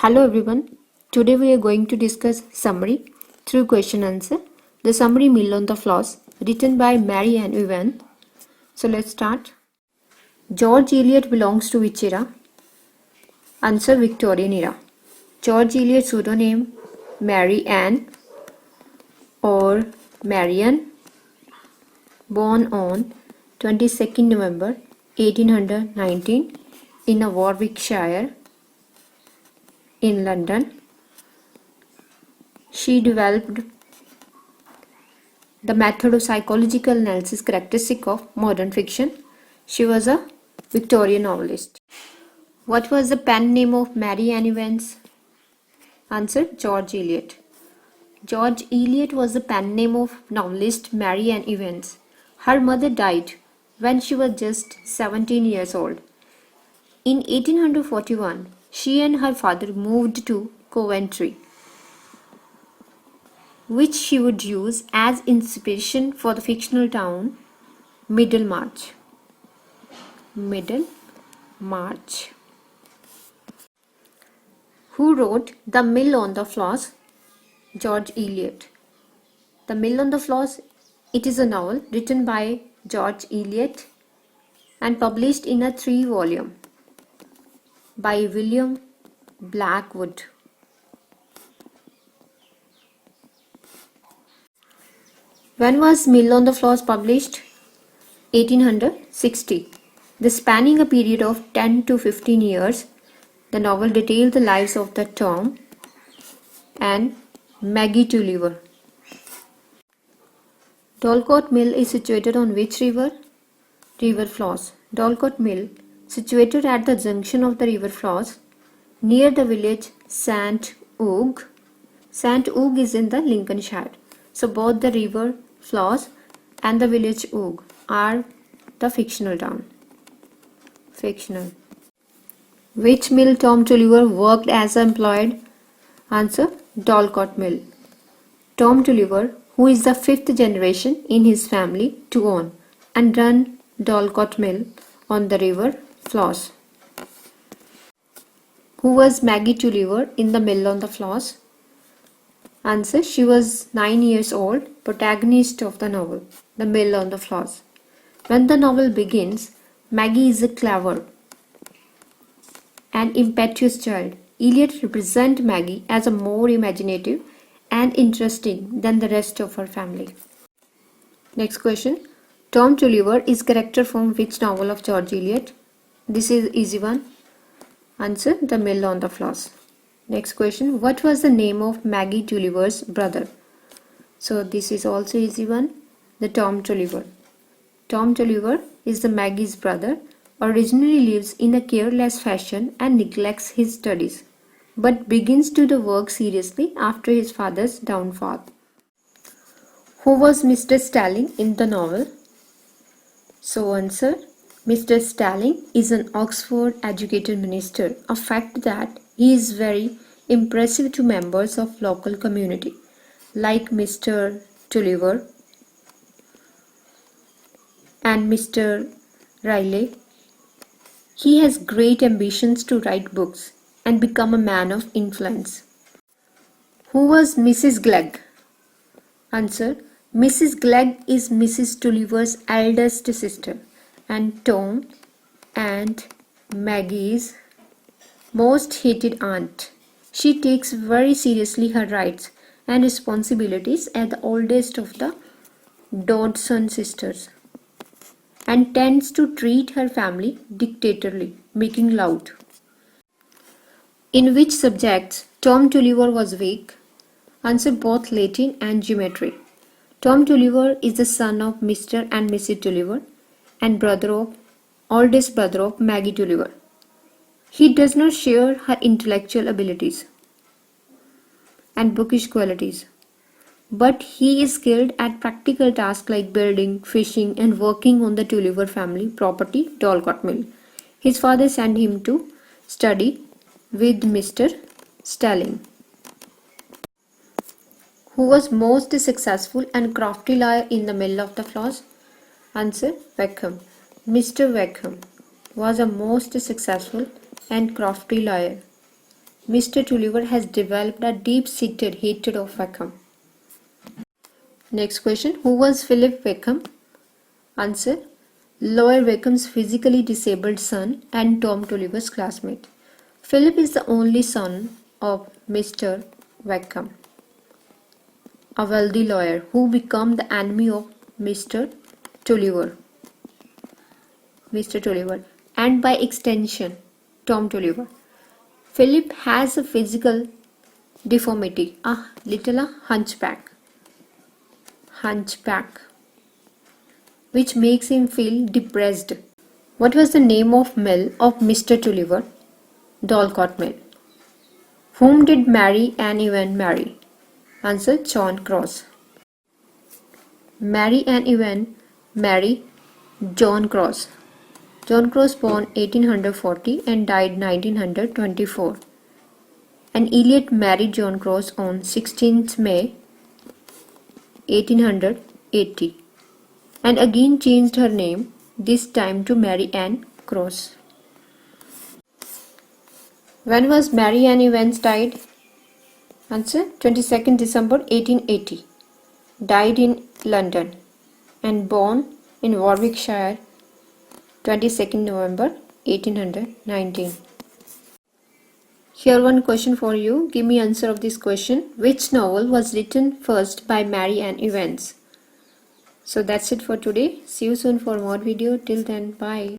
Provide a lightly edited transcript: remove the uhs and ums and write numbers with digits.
Hello everyone. Today we are going to discuss summary through question answer. The summary Mill on the Floss written by Mary Ann Evans. So let's start. George Eliot belongs to which era? Answer Victorian era. George Eliot pseudonym Mary Ann or Marian, born on 22nd November 1819 in Warwickshire in London. She developed the method of psychological analysis characteristic of modern fiction. She was a Victorian novelist. What was the pen name of Mary Ann Evans? Answer George Eliot. George Eliot was the pen name of novelist Mary Ann Evans. Her mother died when she was just 17 years old. In 1841, she and her father moved to Coventry, which she would use as inspiration for the fictional town Middlemarch. Middlemarch. Who wrote The Mill on the Floss? George Eliot. The Mill on the Floss, it is a novel written by George Eliot and published in a 3-volume by William Blackwood. When was Mill on the Floss published? 1860. Spanning a period of 10 to 15 years, the novel detailed the lives of the Tom and Maggie Tulliver. Dorlcote Mill is situated on which river? River Floss. Dorlcote Mill, situated at the junction of the River Floss, near the village St. Ogue. St. Ogue is in the Lincolnshire. So both the River Floss and the village Ogue are the fictional town. Fictional. Which mill Tom Tulliver worked as employed? Answer Dorlcote Mill. Tom Tulliver, who is the 5th generation in his family to own and run Dorlcote Mill on the River Floss. Who was Maggie Tulliver in The Mill on the Floss? Answer, she was 9 years old, protagonist of the novel, The Mill on the Floss. When the novel begins, Maggie is a clever and impetuous child. Eliot represents Maggie as a more imaginative and interesting than the rest of her family. Next question. Tom Tulliver is character from which novel of George Eliot? This is easy one. Answer, The Mill on the Floss. Next question. What was the name of Maggie Tulliver's brother? So this is also easy one. The Tom Tulliver. Tom Tulliver is the Maggie's brother, originally lives in a careless fashion and neglects his studies, but begins to do work seriously after his father's downfall. Who was Mr. Stalling in the novel? So answer, Mr. Stalling is an Oxford educated minister, a fact that he is very impressive to members of local community, like Mr. Tulliver and Mr. Riley. He has great ambitions to write books and become a man of influence. Who was Mrs. Glegg? Answer, Mrs. Glegg is Mrs. Tulliver's eldest sister and Tom and Maggie's most hated aunt. She takes very seriously her rights and responsibilities as the oldest of the Dodson sisters and tends to treat her family dictatorially, making loud. In which subjects Tom Tulliver was weak? Answer, both Latin and geometry. Tom Tulliver is the son of Mr. and Mrs. Tulliver and oldest brother of Maggie Tulliver. He does not share her intellectual abilities and bookish qualities, but he is skilled at practical tasks like building, fishing, and working on the Tulliver family property, Dorlcote Mill. His father sent him to study with Mr. Stalling. Who was most successful and crafty lawyer in The Mill of the Floss? Answer, Wickham. Mr. Wickham was a most successful and crafty lawyer Mr. Tulliver has developed a deep-seated hatred of Wickham. Next question. Who was Philip Wickham? Answer. Lawyer Wickham's physically disabled son and Tom Tulliver's classmate. Philip is the only son of Mr. Wickham, a wealthy lawyer who became the enemy of Mr. Tulliver, and by extension, Tom Tulliver. Philip has a physical deformity, a little hunchback, which makes him feel depressed. What was the name of mill of Mr. Tulliver? Dorlcote Mill. Whom did Mary Ann Ewen marry? Answer. John Cross. Mary Ann Ewen married John Cross. John Cross born 1840 and died 1924. And Eliot married John Cross on 16th May 1880 and again changed her name, this time to Mary Ann Cross. When was Mary Ann Evans died? Answer. 22nd December 1880. Died in London and born in Warwickshire 22nd November 1819. Here one question for you. Give me answer of this question. Which novel was written first by Mary Ann Evans? So that's it for today. See you soon for more video. Till then, bye.